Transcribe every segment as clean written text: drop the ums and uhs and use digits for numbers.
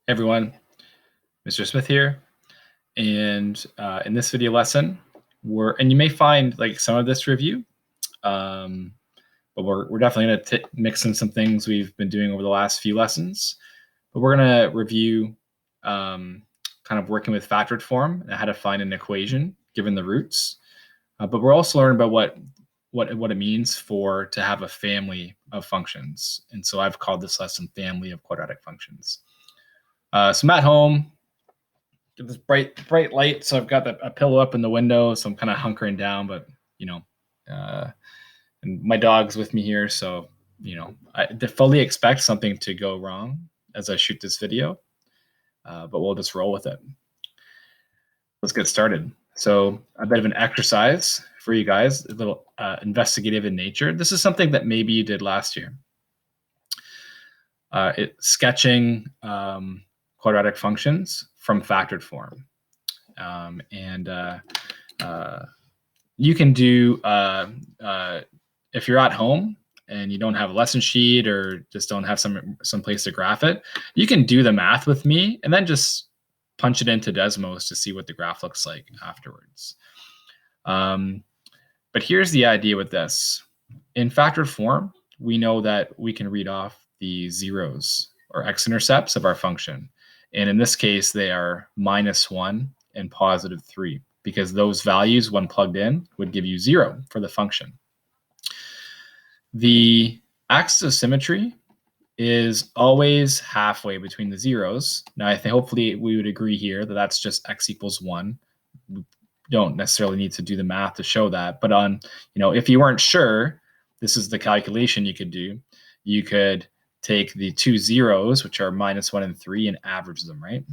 Everyone, Mr. Smith here, and in this video lesson, and you may find like some of this review, but we're definitely going to mix in some things we've been doing over the last few lessons. But we're going to review kind of working with factored form and how to find an equation given the roots. But we're also learning about what it means to have a family of functions, and so I've called this lesson "Family of Quadratic Functions." So I'm at home, get this bright light. So I've got a pillow up in the window, so I'm kind of hunkering down, but and my dog's with me here. So, I fully expect something to go wrong as I shoot this video, but we'll just roll with it. Let's get started. So a bit of an exercise for you guys, a little investigative in nature. This is something that maybe you did last year. Sketching quadratic functions from factored form. You can do, if you're at home and you don't have a lesson sheet or just don't have some place to graph it, you can do the math with me and then just punch it into Desmos to see what the graph looks like afterwards. But here's the idea with this. In factored form, we know that we can read off the zeros or x-intercepts of our function. And in this case, they are -1 and +3, because those values, when plugged in, would give you 0 for the function. The axis of symmetry is always halfway between the zeros. Now, I think hopefully we would agree here that that's just x equals 1. We don't necessarily need to do the math to show that. But if you weren't sure, this is the calculation you could do. You could take the two zeros, which are -1 and 3, and average them, right?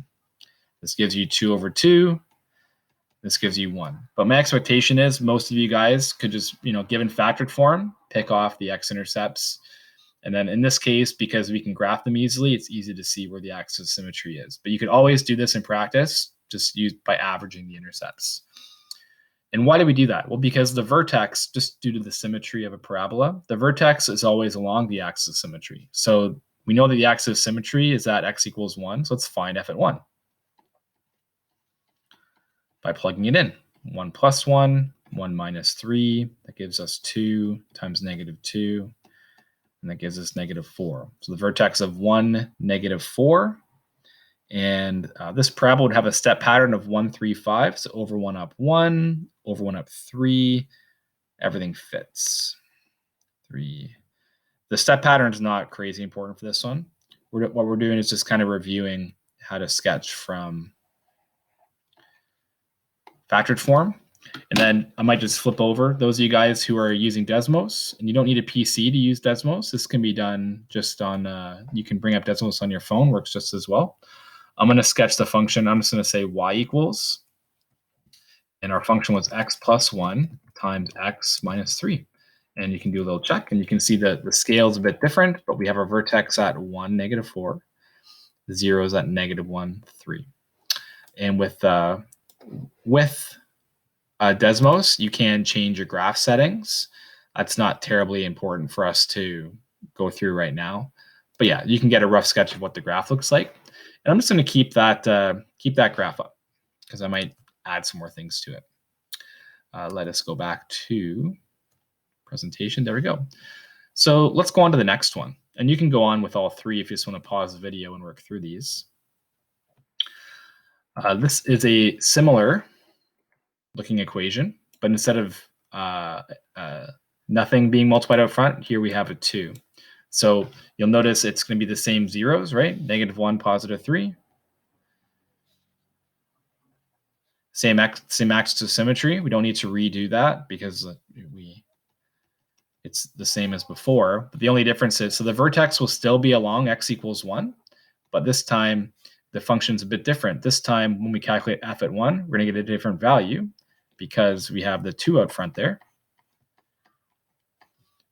This gives you 2 over 2. This gives you 1. But my expectation is most of you guys could just, given factored form, pick off the x-intercepts. And then in this case, because we can graph them easily, it's easy to see where the axis of symmetry is. But you could always do this in practice, just by averaging the intercepts. And why do we do that? Well, because the vertex, just due to the symmetry of a parabola, the vertex is always along the axis of symmetry. So we know that the axis of symmetry is at x equals 1. So let's find f at 1 by plugging it in. 1 plus 1, 1 minus 3. That gives us 2 times -2. And that gives us -4. So the vertex of 1, -4. And this parabola would have a step pattern of 1, 3, 5. So over 1 up 1, over 1 up 3, everything fits. 3. The step pattern is not crazy important for this one. What we're doing is just kind of reviewing how to sketch from factored form. And then I might just flip over those of you guys who are using Desmos, and you don't need a PC to use Desmos. This can be done just on, you can bring up Desmos on your phone, works just as well. I'm going to sketch the function. I'm just going to say y equals, and our function was x plus 1 times x minus 3. And you can do a little check, and you can see that the scale is a bit different, but we have our vertex at 1, -4. The 0 is at -1, 3. And with Desmos, you can change your graph settings. That's not terribly important for us to go through right now. But yeah, you can get a rough sketch of what the graph looks like. And I'm just going to keep that graph up because I might add some more things to it. Let us go back to presentation. There we go. So let's go on to the next one. And you can go on with all three if you just want to pause the video and work through these. This is a similar looking equation, but instead of nothing being multiplied out front, here we have a 2. So you'll notice it's going to be the same zeros, right? -1, +3. Same axis of symmetry. We don't need to redo that because it's the same as before. But the only difference is, so the vertex will still be along x equals 1, but this time the function's a bit different. This time when we calculate f at 1, we're going to get a different value because we have the 2 out front there.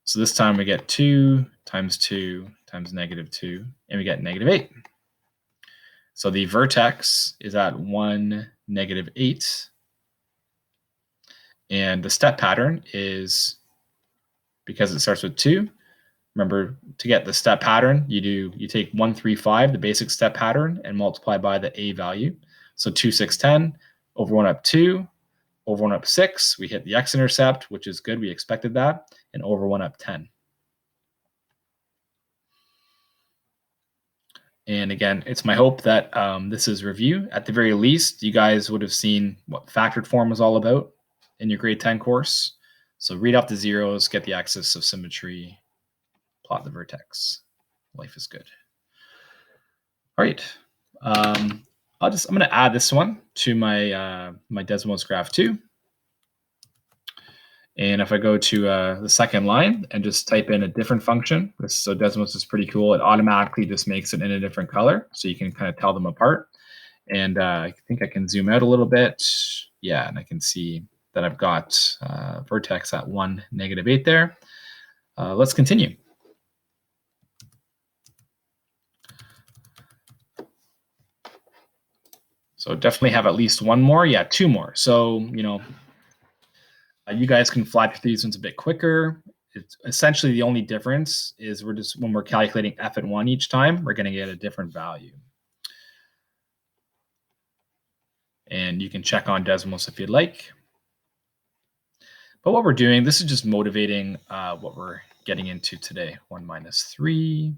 So this time we get 2 times 2 times -2, and we get -8. So the vertex is at 1, -8. And the step pattern is, because it starts with 2, Remember, to get the step pattern, you take 1, 3, 5, the basic step pattern, and multiply by the a value. So 2, 6, 10, over 1 up 2, over 1 up 6, we hit the x-intercept, which is good, we expected that, and over 1 up 10. And again, it's my hope that this is review. At the very least, you guys would have seen what factored form was all about in your grade 10 course. So read off the zeros, get the axis of symmetry, plot the vertex. Life is good. All right. I'm going to add this one to my my Desmos graph 2. And if I go to the second line and just type in a different function, so Desmos is pretty cool. It automatically just makes it in a different color, so you can kind of tell them apart. And I think I can zoom out a little bit. Yeah, and I can see that I've got vertex at 1, -8 there. Let's continue. So definitely have at least one more. Yeah, 2 more. So, you guys can fly through these ones a bit quicker. It's essentially the only difference is when we're calculating f at 1 each time, we're going to get a different value. And you can check on Desmos if you'd like. But what we're doing, this is just motivating what we're getting into today. 1 minus 3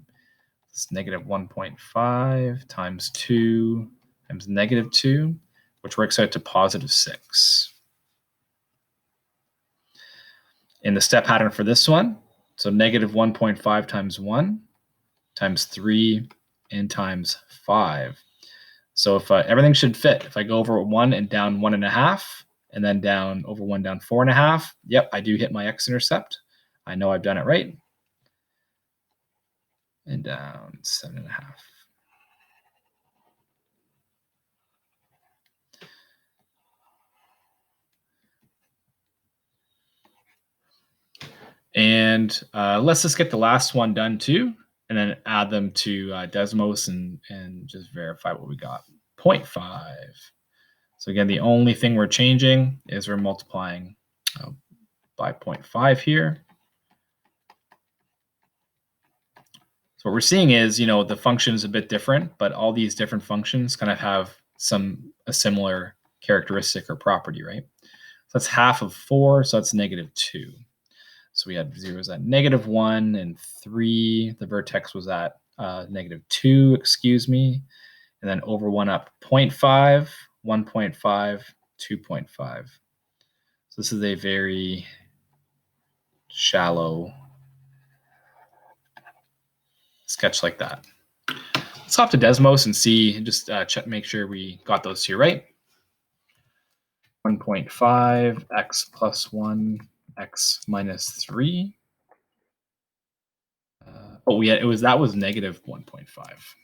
is negative 1.5 times 2 times negative 2, which works out to positive 6. In the step pattern for this one, so negative 1.5 times 1 times 3 and times 5. So if everything should fit, if I go over 1 and down 1.5, and then down over 1 down 4.5, yep, I do hit my x-intercept. I know I've done it right. And down 7.5. And let's just get the last one done too, and then add them to Desmos and just verify what we got. 0.5. So again, the only thing we're changing is we're multiplying by 0.5 here. So what we're seeing is, the function is a bit different, but all these different functions kind of have a similar characteristic or property, right? So that's half of 4, so that's -2. So we had zeros at -1 and 3. The vertex was at -2, excuse me. And then over 1 up 0.5, 1.5, 2.5. So this is a very shallow sketch like that. Let's hop to Desmos and see, just make sure we got those two right. 1.5, x plus 1, x minus 3. That was negative 1.5.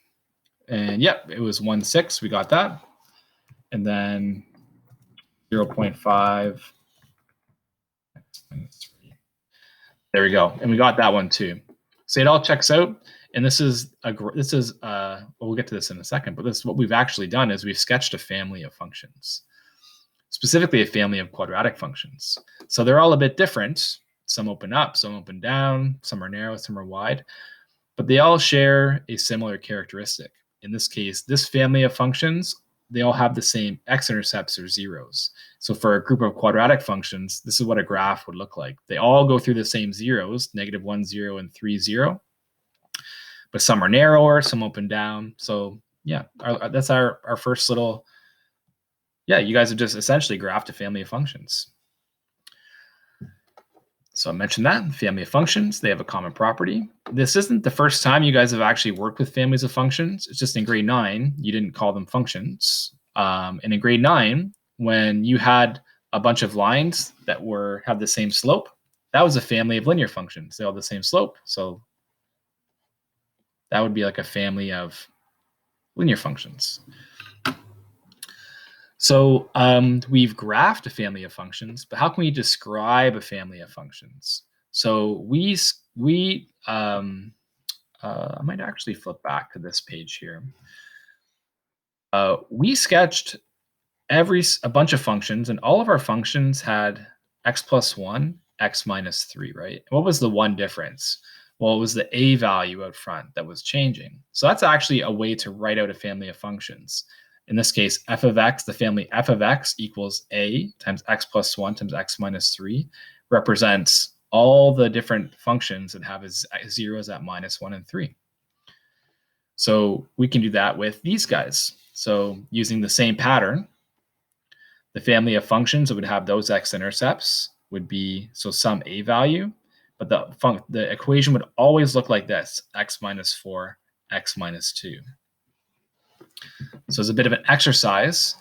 And yep, it was 1.6. We got that. And then 0.5, x minus 3. There we go. And we got that one too. So it all checks out. And we'll get to this in a second, but what we've actually done is we've sketched a family of functions, specifically a family of quadratic functions. So they're all a bit different. Some open up, some open down, some are narrow, some are wide, but they all share a similar characteristic. In this case, this family of functions, they all have the same x-intercepts or zeros. So for a group of quadratic functions, this is what a graph would look like. They all go through the same zeros, -1, 0, and 3, 0. But some are narrower, some open down. So yeah, that's our first little, you guys have just essentially graphed a family of functions. So I mentioned that, family of functions, they have a common property. This isn't the first time you guys have actually worked with families of functions. It's just in grade 9, you didn't call them functions. And in grade 9, when you had a bunch of lines that had the same slope, that was a family of linear functions. They all have the same slope. So that would be like a family of linear functions. So we've graphed a family of functions, but how can we describe a family of functions? So I might actually flip back to this page here. We sketched a bunch of functions, and all of our functions had x plus 1, x minus 3, right? What was the one difference? Well, it was the a value out front that was changing. So that's actually a way to write out a family of functions. In this case, f of x, the family f of x equals a times x plus 1 times x minus 3 represents all the different functions that have zeros at minus 1 and 3. So we can do that with these guys. So using the same pattern, the family of functions that would have those x-intercepts would be, so some a value, but the equation would always look like this, x minus 4, x minus 2. So it's a bit of an exercise,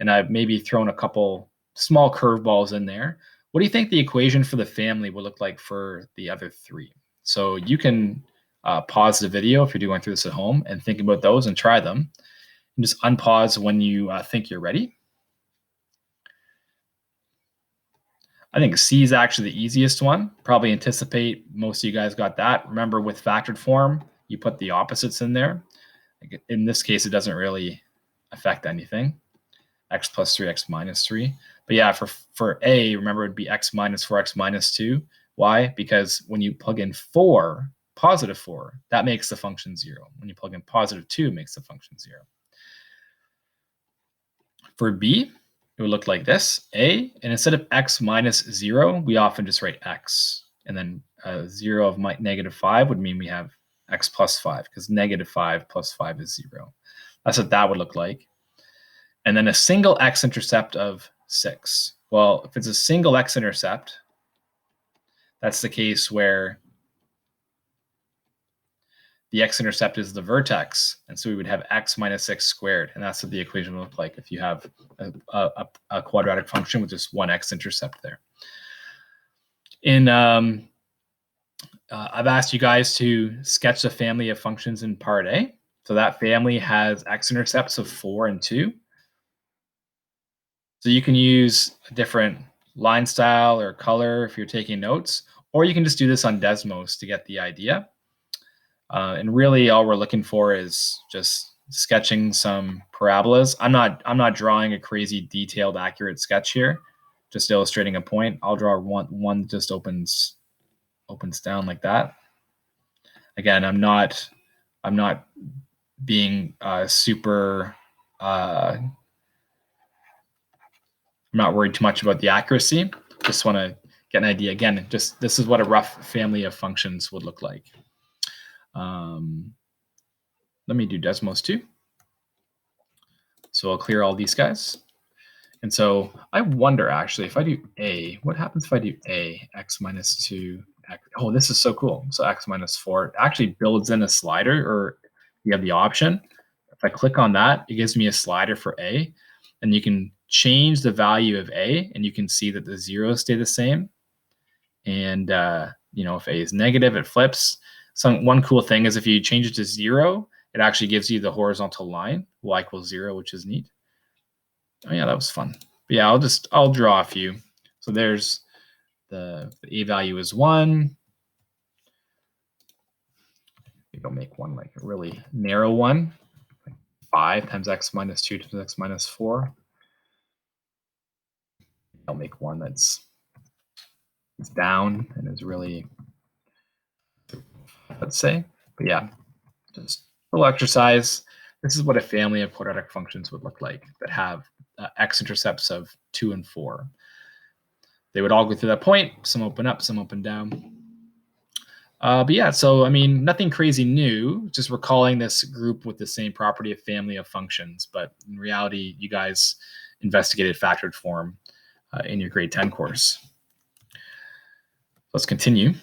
and I've maybe thrown a couple small curveballs in there. What do you think the equation for the family will look like for the other three? So you can pause the video if you're going through this at home and think about those and try them. And just unpause when you think you're ready. I think C is actually the easiest one. Probably anticipate most of you guys got that. Remember, with factored form, you put the opposites in there. In this case, it doesn't really affect anything. X plus 3, x minus 3. But yeah, for A, remember it would be x minus 4, x minus 2. Why? Because when you plug in 4, positive 4, that makes the function 0. When you plug in positive 2, it makes the function 0. For B, it would look like this, A, and instead of x minus 0, we often just write x. And then 0 of negative 5 would mean we have x plus 5, because negative 5 plus 5 is 0. That's what that would look like. And then a single x-intercept of 6. Well, if it's a single x-intercept, that's the case where the x-intercept is the vertex. And so we would have x minus 6 squared. And that's what the equation would look like if you have a quadratic function with just one x-intercept there. I've asked you guys to sketch the family of functions in part A. So that family has x-intercepts of 4 and 2. So you can use a different line style or color if you're taking notes, or you can just do this on Desmos to get the idea. And really all we're looking for is just sketching some parabolas. I'm not drawing a crazy detailed, accurate sketch here, just illustrating a point. I'll draw one that just opens down like that. Again, I'm not being super I'm not worried too much about the accuracy. Just want to get an idea. Again, just this is what a rough family of functions would look like. Let me do Desmos too. So I'll clear all these guys. And so I wonder actually, if I do A, what happens if I do A, x minus 2, x, oh, this is so cool. So x minus 4, it actually builds in a slider, or you have the option. If I click on that, it gives me a slider for A, and you can change the value of A, and you can see that the zeros stay the same. And if A is negative, it flips. One cool thing is if you change it to 0, it actually gives you the horizontal line, y equals 0, which is neat. Oh yeah, that was fun. But yeah, I'll draw a few. So there's the A value is 1. Maybe I'll make one like a really narrow one. 5 times x minus 2 times x minus 4. I'll make one that's down and is really, let's say. But yeah, just a little exercise. This is what a family of quadratic functions would look like that have x-intercepts of 2 and 4. They would all go through that point. Some open up, some open down. But yeah, so I mean, nothing crazy new, just recalling this group with the same property of family of functions. But in reality, you guys investigated factored form in your grade 10 course. Let's continue.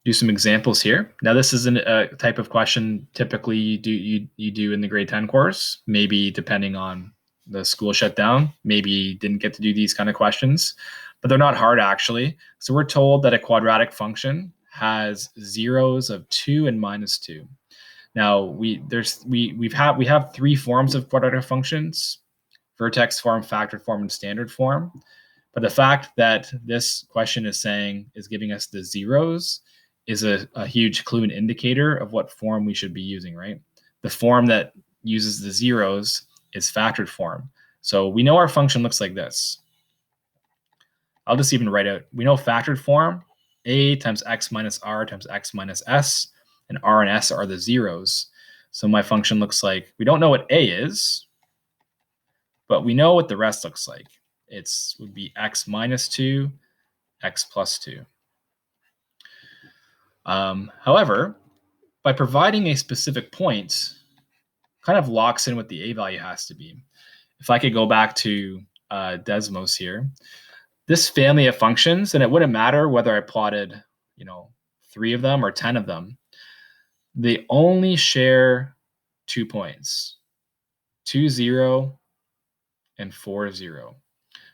Do some examples here. Now, this is a type of question typically you do in the grade 10 course, maybe depending on the school shutdown, maybe didn't get to do these kind of questions, but they're not hard actually. So we're told that a quadratic function has zeros of 2 and minus 2. Now we have 3 forms of quadratic functions: vertex form, factored form, and standard form. But the fact that this question is giving us the zeros is a huge clue and indicator of what form we should be using, right? The form that uses the zeros is factored form. So we know our function looks like this. I'll just even write out, we know factored form a times x minus r times x minus s, and r and s are the zeros. So my function looks like, we don't know what a is, but we know what the rest looks like. It would be x minus 2, x plus 2. However, by providing a specific point, kind of locks in what the a value has to be. If I could go back to Desmos here, this family of functions, and it wouldn't matter whether I plotted, 3 of them or 10 of them, they only share 2 points, 2, 0, and 4, 0.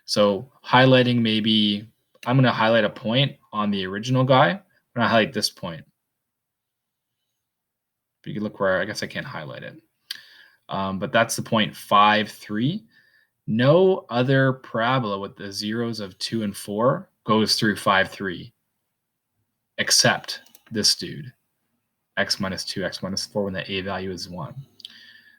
So highlighting, maybe I'm going to highlight a point on the original guy. I'm going to highlight this point. But you can look where, I guess I can't highlight it. But that's the point 5, 3. No other parabola with the zeros of 2 and 4 goes through 5, 3, except this dude, x minus 2, x minus 4, when the a value is 1.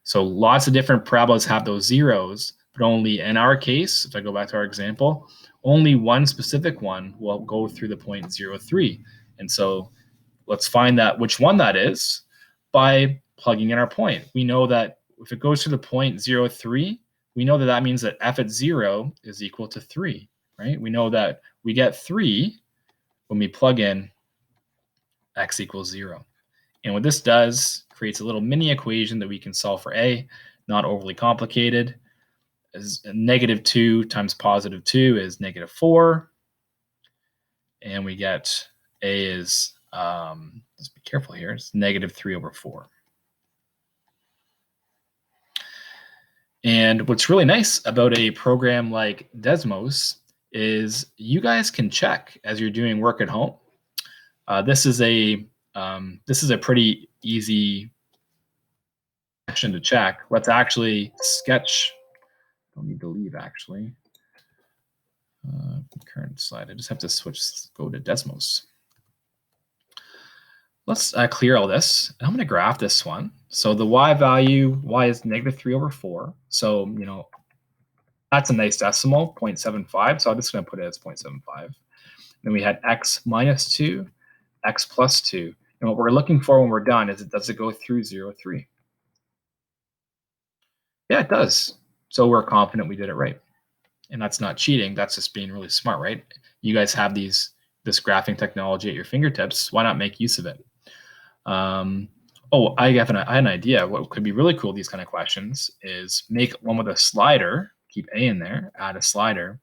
So lots of different parabolas have those zeros, but only in our case, if I go back to our example, only one specific one will go through the point 0, 3. And so let's find that which one that is by plugging in our point. We know that if it goes to the point 0, 3, we know that that means that f at 0 is equal to 3, right? We know that we get 3 when we plug in x equals 0. And what this does, creates a little mini equation that we can solve for a, not overly complicated. As negative 2 times positive 2 is negative 4. And we get a is, let's be careful here, it's negative 3 over 4. And what's really nice about a program like Desmos is you guys can check as you're doing work at home. This is a pretty easy action to check. Let's actually sketch. Don't need to leave actually. Current slide. I just have to go to Desmos. Let's clear all this. And I'm going to graph this one. So the y value, y is negative 3 over 4. So, that's a nice decimal, 0.75. So I'm just going to put it as 0.75. Then we had x minus 2, x plus 2. And what we're looking for when we're done is, does it go through 0, 3? Yeah, it does. So we're confident we did it right. And that's not cheating. That's just being really smart, right? You guys have this graphing technology at your fingertips. Why not make use of it? I had an idea. What could be really cool, these kind of questions, is make one with a slider, keep a in there, add a slider,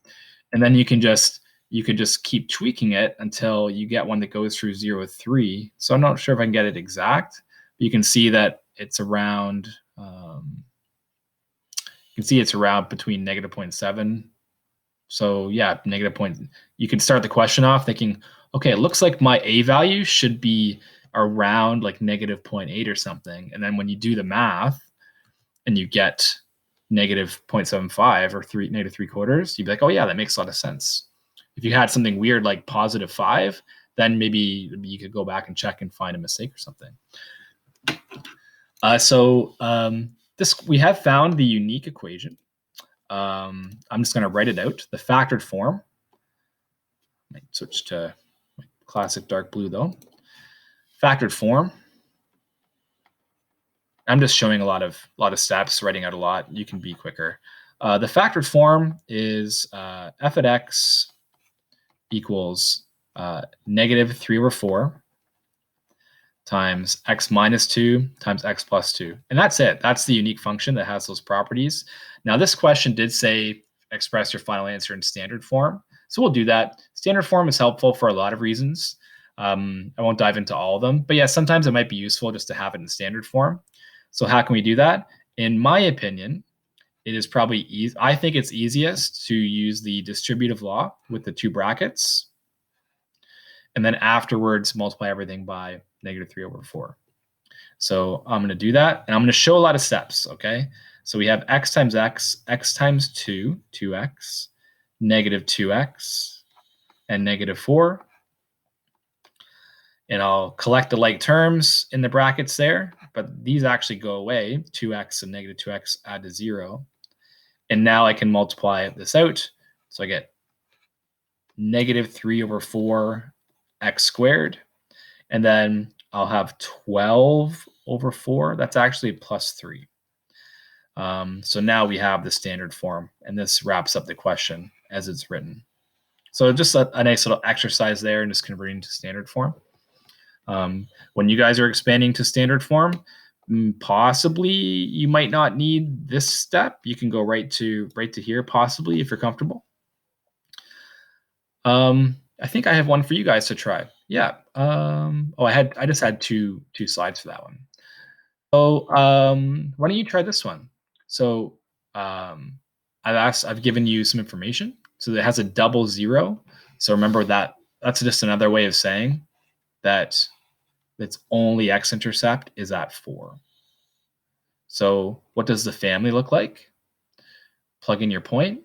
and then you can just keep tweaking it until you get one that goes through 0, 3. So I'm not sure if I can get it exact, but you can see that it's around, you can see it's around between negative 0.7. So yeah, negative point. You can start the question off thinking, okay, it looks like my a value should be around like negative 0.8 or something. And then when you do the math and you get negative 0.75 or negative 3/4, you'd be like, oh yeah, that makes a lot of sense. If you had something weird like positive 5, then maybe you could go back and check and find a mistake or something. We have found the unique equation. I'm just going to write it out. The factored form. I might switch to my classic dark blue though. Factored form. I'm just showing a lot of steps, writing out a lot. You can be quicker. The factored form is f at x equals negative 3 over 4 times x minus 2 times x plus 2. And that's it. That's the unique function that has those properties. Now, this question did say express your final answer in standard form. So we'll do that. Standard form is helpful for a lot of reasons. I won't dive into all of them. But yeah, sometimes it might be useful just to have it in standard form. So how can we do that? In my opinion, it is probably easy. I think it's easiest to use the distributive law with the 2 brackets. And then afterwards, multiply everything by negative 3 over 4. So I'm going to do that. And I'm going to show a lot of steps, okay? So we have x times x, x times 2, 2x, negative 2x, and negative 4. And I'll collect the like terms in the brackets there, but these actually go away. 2x and negative 2x add to 0. And now I can multiply this out. So I get negative 3 over 4 x squared. And then I'll have 12 over 4. That's actually plus 3. So now we have the standard form, and this wraps up the question as it's written. So just a nice little exercise there and just converting to standard form. When you guys are expanding to standard form, possibly you might not need this step. You can go right to here, possibly, if you're comfortable. I think I have one for you guys to try. Yeah. I just had two slides for that one. So why don't you try this one? So I've given you some information. So it has a double zero. So remember that's just another way of saying that its only x-intercept is at 4. So what does the family look like? Plug in your point,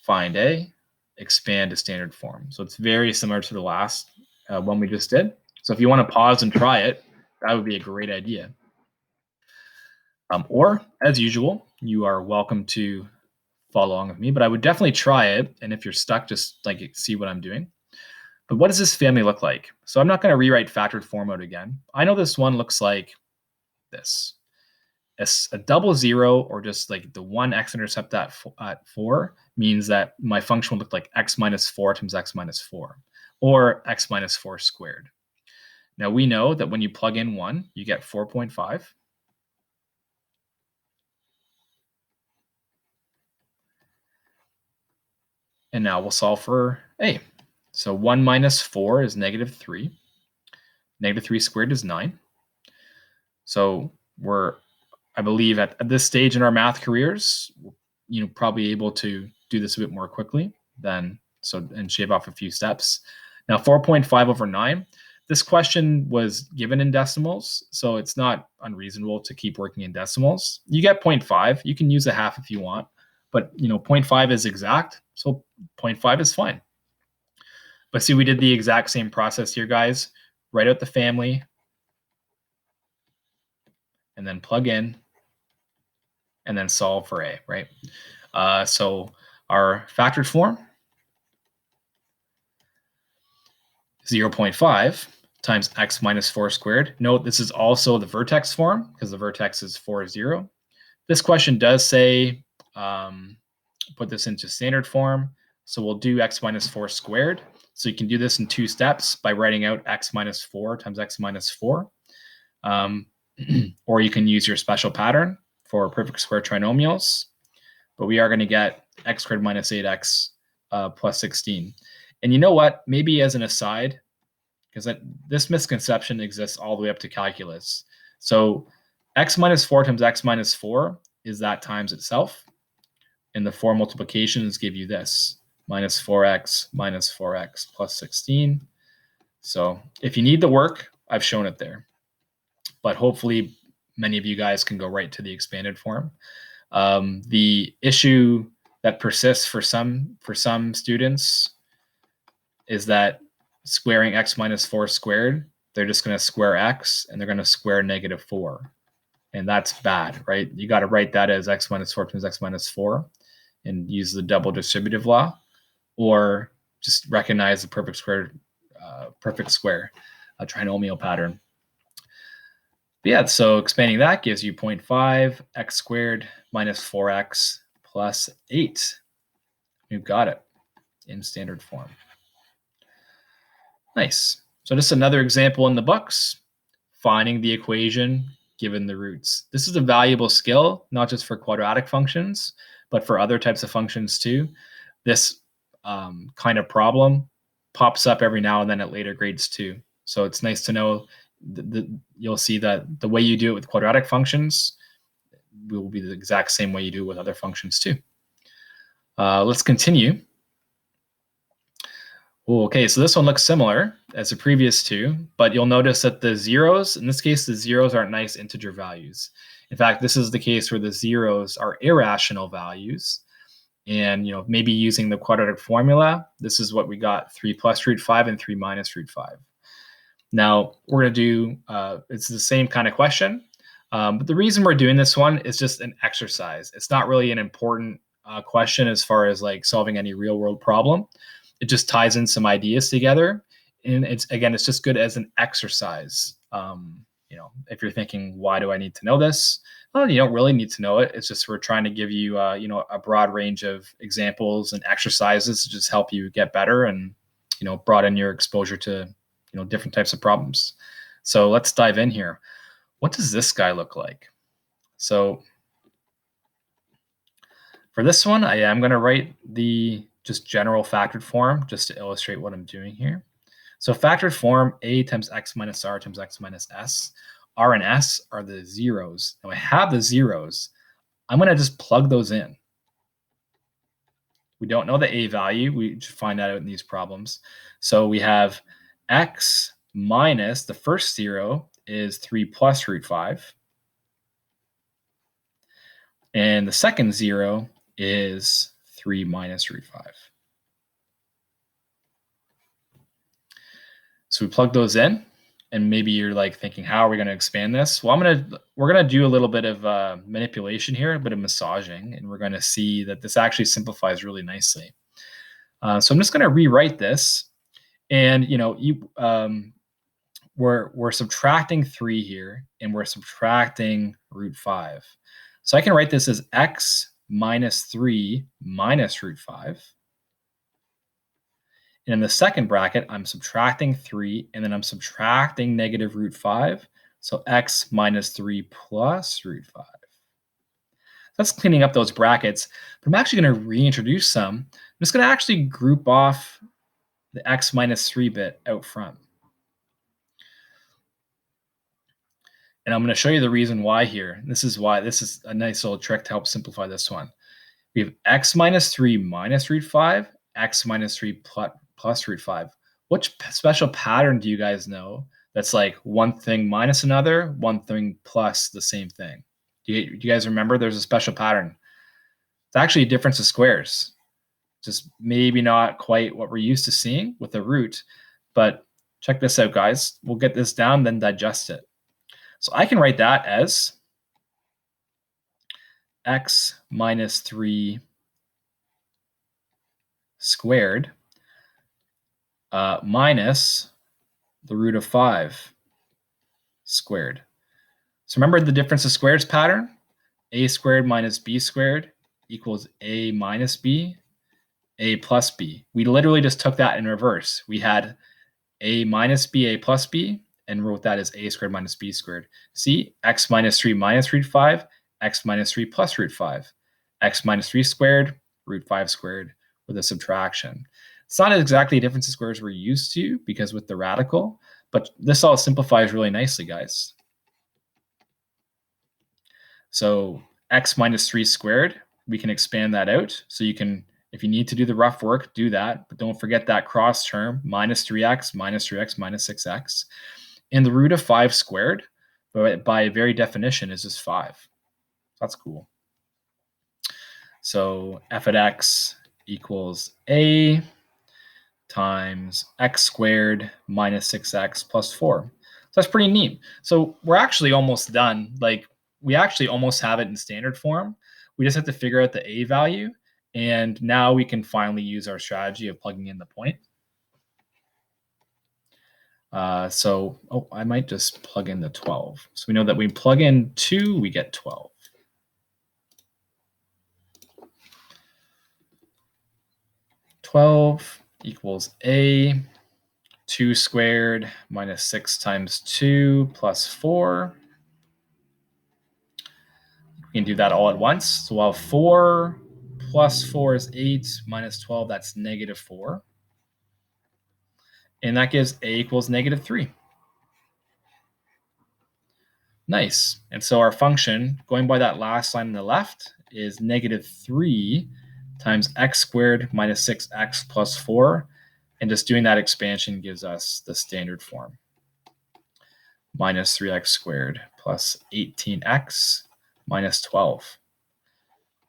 find A, expand to standard form. So it's very similar to the last one we just did. So if you want to pause and try it, that would be a great idea. Or, as usual, you are welcome to follow along with me, but I would definitely try it. And if you're stuck, just see what I'm doing. But what does this family look like? So I'm not going to rewrite factored form out again. I know this one looks like this. A double zero, or just like the one x-intercept at 4, means that my function will look like x minus 4 times x minus 4, or x minus 4 squared. Now we know that when you plug in 1, you get 4.5. And now we'll solve for A. So 1 minus 4 is negative 3. Negative 3 squared is 9. So we're, I believe, at this stage in our math careers, probably able to do this a bit more quickly and shave off a few steps. Now 4.5 over 9. This question was given in decimals, so it's not unreasonable to keep working in decimals. You get 0.5. You can use a half if you want, but 0.5 is exact, so 0.5 is fine. But see, we did the exact same process here, guys. Write out the family, and then plug in, and then solve for A, right? So our factored form, 0.5 times x minus 4 squared. Note this is also the vertex form because the vertex is 4, 0. This question does say put this into standard form. So we'll do x minus 4 squared. So you can do this in 2 steps by writing out x minus 4 times x minus 4. Or you can use your special pattern for perfect square trinomials. But we are going to get x squared minus 8x plus 16. And you know what? Maybe as an aside, because this misconception exists all the way up to calculus. So x minus 4 times x minus 4 is that times itself. And the 4 multiplications give you this, minus 4x plus 16. So if you need the work, I've shown it there. But hopefully many of you guys can go right to the expanded form. The issue that persists for some students is that squaring x minus 4 squared, they're just going to square x and they're going to square negative 4. And that's bad, right? You got to write that as x minus 4 times x minus 4 and use the double distributive law, or just recognize the perfect square trinomial pattern. But yeah, so expanding that gives you 0.5 x squared minus 4x plus 8. You've got it in standard form. Nice. So just another example in the books, finding the equation given the roots. This is a valuable skill, not just for quadratic functions, but for other types of functions too. This kind of problem pops up every now and then at later grades too. So it's nice to know you'll see that the way you do it with quadratic functions will be the exact same way you do it with other functions too. Let's continue. Okay, so this one looks similar as the previous two, but you'll notice that the zeros, in this case, the zeros aren't nice integer values. In fact, this is the case where the zeros are irrational values. And maybe using the quadratic formula, this is what we got: 3 plus root 5 and 3 minus root 5. Now we're going to do, it's the same kind of question, but the reason we're doing this one is just an exercise. It's not really an important question as far as like solving any real world problem. It just ties in some ideas together. and it's just good as an exercise. If you're thinking, why do I need to know this? Well, you don't really need to know it. It's just we're trying to give you, a broad range of examples and exercises to just help you get better and, broaden your exposure to, different types of problems. So let's dive in here. What does this guy look like? So for this one, I am going to write the just general factored form just to illustrate what I'm doing here. So factored form, a times x minus r times x minus s. R and s are the zeros. Now I have the zeros. I'm going to just plug those in. We don't know the a value. We just find that out in these problems. So we have x minus, the first zero is 3 plus root 5. And the second zero is 3 minus root 5. So we plug those in, and maybe you're like thinking, how are we going to expand this? Well, we're going to do a little bit of manipulation here, a bit of massaging, and we're going to see that this actually simplifies really nicely. So I'm just going to rewrite this, and we're subtracting 3 here, and we're subtracting root 5. So I can write this as x minus 3 minus root 5. And in the second bracket, I'm subtracting 3, and then I'm subtracting negative root 5. So x minus 3 plus root 5. That's cleaning up those brackets. But I'm actually going to reintroduce some. I'm just going to actually group off the x minus 3 bit out front. And I'm going to show you the reason why here. This is why. This is a nice little trick to help simplify this one. We have x minus 3 minus root 5, x minus 3 plus root 5. Which special pattern do you guys know that's like one thing minus another, one thing plus the same thing? Do you guys remember there's a special pattern? It's actually a difference of squares. Just maybe not quite what we're used to seeing with the root, but check this out, guys. We'll get this down, then digest it. So I can write that as x minus 3 squared minus the root of 5 squared. So remember the difference of squares pattern? A squared minus b squared equals a minus b, a plus b. We literally just took that in reverse. We had a minus b, a plus b, and wrote that as a squared minus b squared. See, x minus 3 minus root 5, x minus 3 plus root 5, x minus 3 squared, root 5 squared with a subtraction. It's not exactly a difference of squares we're used to because with the radical, but this all simplifies really nicely, guys. So x minus 3 squared, we can expand that out. So you can, if you need to do the rough work, do that. But don't forget that cross term, minus 3x, minus 3x, minus 6x. And the root of 5 squared, by very definition, is just 5. That's cool. So f at x equals a times x squared minus 6x plus 4. So that's pretty neat. So we're actually almost done. Like, we actually almost have it in standard form. We just have to figure out the a value. And now we can finally use our strategy of plugging in the point. I might just plug in the 12. So we know that we plug in 2, we get 12. Equals a 2 squared minus 6 times 2 plus 4. We can do that all at once. So we'll have 4 plus 4 is 8 minus 12, that's negative 4. And that gives a equals negative 3. Nice. And so our function, going by that last line on the left, is negative 3 times x squared minus 6x plus 4. And just doing that expansion gives us the standard form. Minus 3x squared plus 18x minus 12.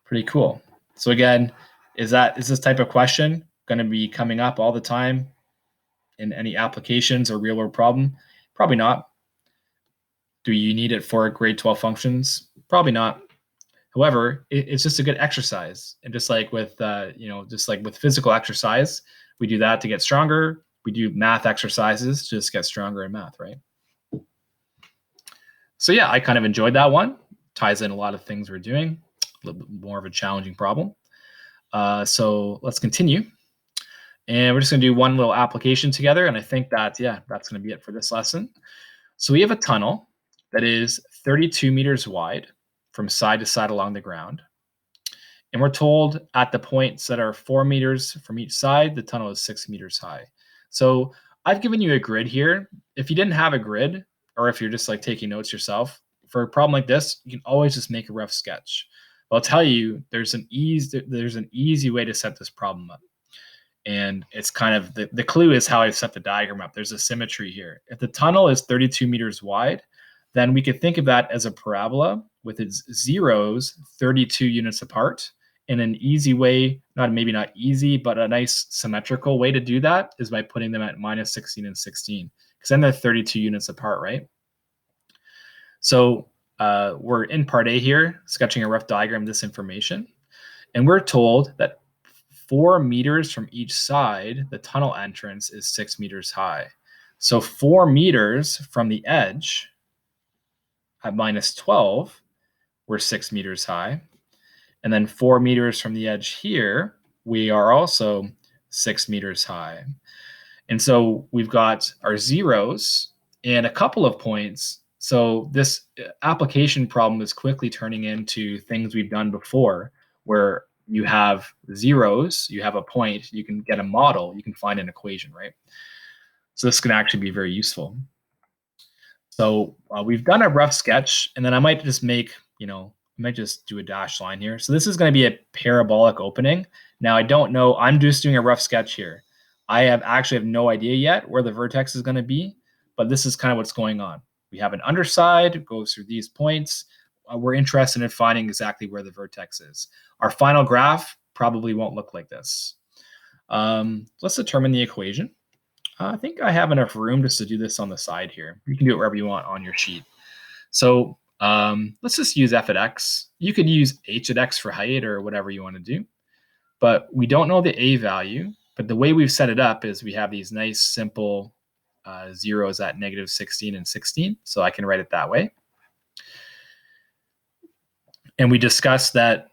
Pretty cool. So again, is this type of question going to be coming up all the time in any applications or real world problem? Probably not. Do you need it for grade 12 functions? Probably not. However, it's just a good exercise. And just like with, just like with physical exercise, we do that to get stronger. we do math exercises to just get stronger in math, right? So yeah, I kind of enjoyed that one. Ties in a lot of things we're doing, a little bit more of a challenging problem. So let's continue. And we're just going to do one little application together. And I think that, yeah, that's going to be it for this lesson. So we have a tunnel that is 32 meters wide from side to side along the ground. And we're told at the points that are 4 meters from each side, the tunnel is 6 meters high. So I've given you a grid here. If you didn't have a grid, or if you're just like taking notes yourself, for a problem like this, you can always just make a rough sketch. I'll tell you, there's an easy way to set this problem up. And it's kind of the clue is how I set the diagram up. There's a symmetry here. If the tunnel is 32 meters wide, then we could think of that as a parabola with its zeros 32 units apart. And an easy way, maybe not easy, but a nice symmetrical way to do that is by putting them at minus 16 and 16, because then they're 32 units apart, right? So we're in part A here, sketching a rough diagram of this information. And we're told that 4 meters from each side, the tunnel entrance is 6 meters high. So 4 meters from the edge at minus 12, we're 6 meters high. And then 4 meters from the edge here, we are also 6 meters high. And so we've got our zeros and a couple of points. So this application problem is quickly turning into things we've done before, where you have zeros, you have a point, you can get a model, you can find an equation, right? So this can actually be very useful. So we've done a rough sketch, and then I might just make, I might just do a dashed line here. So this is going to be a parabolic opening. Now I don't know, I'm just doing a rough sketch here. I actually have no idea yet where the vertex is going to be, but this is kind of what's going on. We have an underside, goes through these points. We're interested in finding exactly where the vertex is. Our final graph probably won't look like this. Let's determine the equation. I think I have enough room just to do this on the side here. You can do it wherever you want on your sheet. So let's just use f at x. You could use h at x for height or whatever you want to do. But we don't know the a value. But the way we've set it up is we have these nice simple zeros at negative 16 and 16. So I can write it that way. And we discussed that,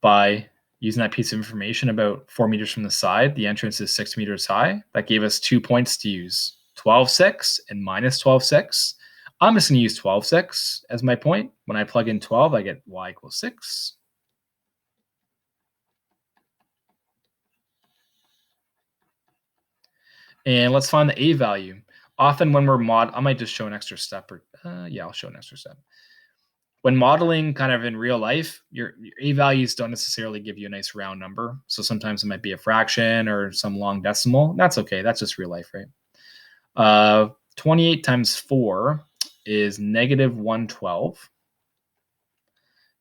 by using that piece of information about 4 meters from the side, the entrance is 6 meters high. That gave us 2 points to use, 12.6 and minus 12.6. I'm just going to use 12.6 as my point. When I plug in 12, I get y equals 6. And let's find the a value. Often when we're I might just show an extra step. Yeah, I'll show an extra step. When modeling kind of in real life, your a values don't necessarily give you a nice round number. So sometimes it might be a fraction or some long decimal. That's okay. That's just real life, right? 28 times 4 is negative 112.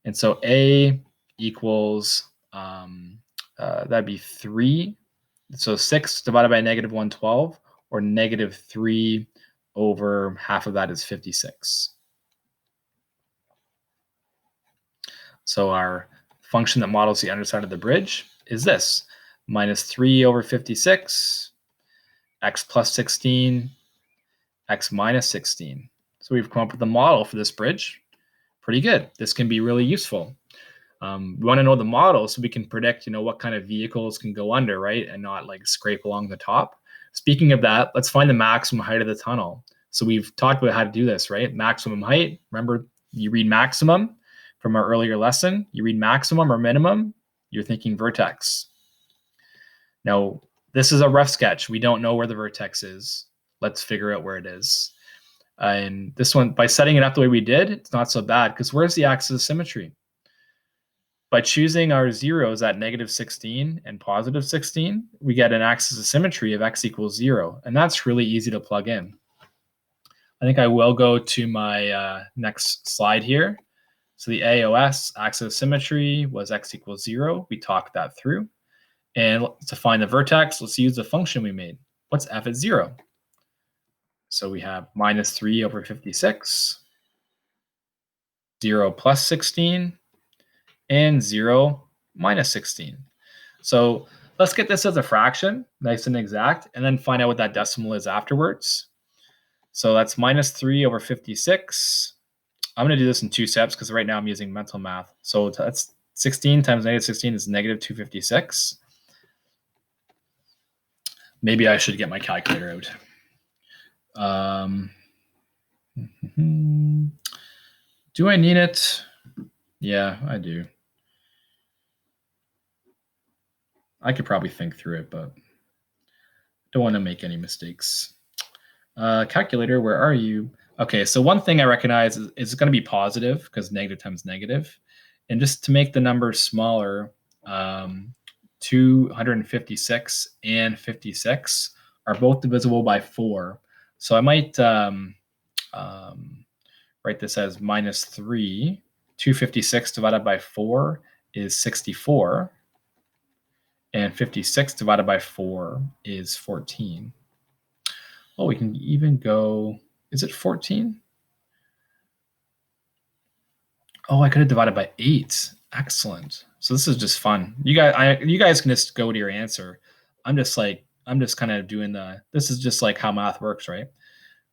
And so a equals, that'd be 3. So 6 divided by negative 112, or negative 3 over half of that is 56. So our function that models the underside of the bridge is this, minus 3 over 56, x plus 16, x minus 16. So we've come up with a model for this bridge. Pretty good. This can be really useful. We want to know the model so we can predict, what kind of vehicles can go under, right? And not like scrape along the top. Speaking of that, let's find the maximum height of the tunnel. So we've talked about how to do this, right? Maximum height. Remember, you read maximum from our earlier lesson. You read maximum or minimum, you're thinking vertex. Now, this is a rough sketch. We don't know where the vertex is. Let's figure out where it is. And this one, by setting it up the way we did, it's not so bad, because where's the axis of symmetry? By choosing our zeros at negative 16 and positive 16, we get an axis of symmetry of x equals 0. And that's really easy to plug in. I think I will go to my next slide here. So the AOS, axis of symmetry, was x equals 0. We talked that through. And to find the vertex, let's use the function we made. What's f at 0? So we have minus 3 over 56, 0 plus 16, and 0 minus 16. So Let's get this as a fraction, nice and exact, and then find out what that decimal is afterwards. So that's minus 3 over 56. I'm going to do this in 2 steps because right now I'm using mental math. So that's 16 times negative 16 is negative 256. Maybe I should get my calculator out. Do I need it? Yeah, I do. I could probably think through it, but don't want to make any mistakes. Calculator, where are you? Okay, so one thing I recognize is it's going to be positive because negative times negative. And just to make the numbers smaller, 256 and 56 are both divisible by 4. So I might write this as minus 3. 256 divided by 4 is 64. And 56 divided by 4 is 14. Oh, we can even go, is it 14? Oh, I could have divided by 8. Excellent. So this is just fun. You guys can just go to your answer. I'm just kind of doing this is just like how math works, right?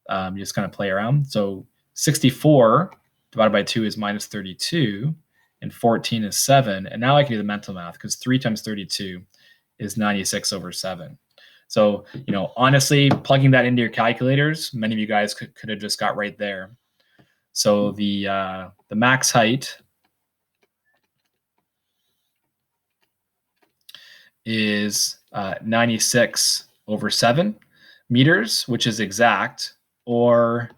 You just kind of play around. So 64 divided by 2 is minus 32, and 14 is 7. And now I can do the mental math because 3 times 32 is 96 over 7. So, honestly, plugging that into your calculators, many of you guys could have just got right there. So the max height is 96 over 7 meters, which is exact. Or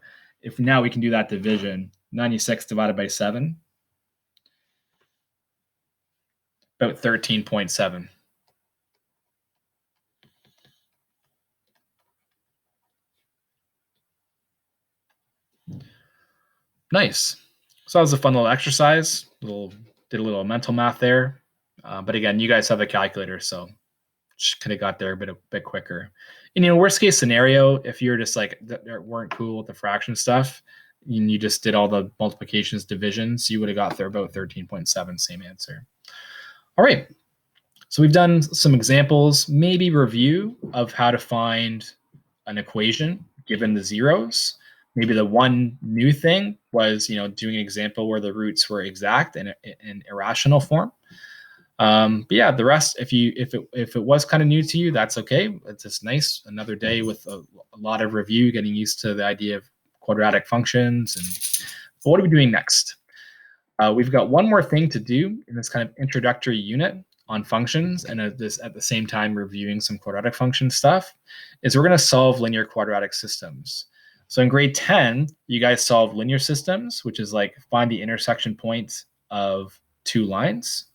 if now we can do that division, 96 divided by 7, about 13.7. Nice. So that was a fun little exercise. Did a little mental math there. But again, you guys have a calculator, so could have got there a bit quicker. And worst case scenario, if you're just like weren't cool with the fraction stuff, and you just did all the multiplications, divisions, you would have got there about 13.7, same answer. All right. So we've done some examples, maybe review of how to find an equation given the zeros. Maybe the one new thing was, doing an example where the roots were exact and in irrational form. But yeah, the rest, if it was kind of new to you, that's okay. It's just nice. Another day with a lot of review, getting used to the idea of quadratic functions. But what are we doing next? We've got one more thing to do in this kind of introductory unit on functions, and at the same time reviewing some quadratic function stuff, is we're going to solve linear quadratic systems. So in grade 10, you guys solve linear systems, which is like find the intersection point of two lines.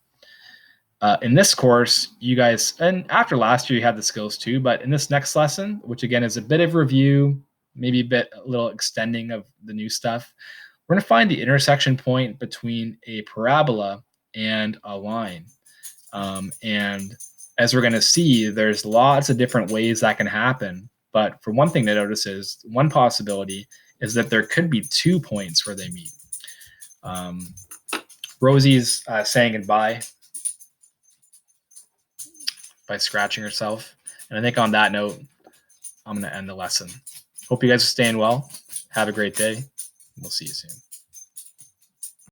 In this course, you guys, and after last year, you had the skills too, but in this next lesson, which again is a bit of review, maybe a little extending of the new stuff, we're going to find the intersection point between a parabola and a line. And as we're going to see, there's lots of different ways that can happen. But for one thing to notice is one possibility is that there could be 2 points where they meet. Rosie's saying goodbye by scratching herself. And I think on that note, I'm going to end the lesson. Hope you guys are staying well. Have a great day. We'll see you soon.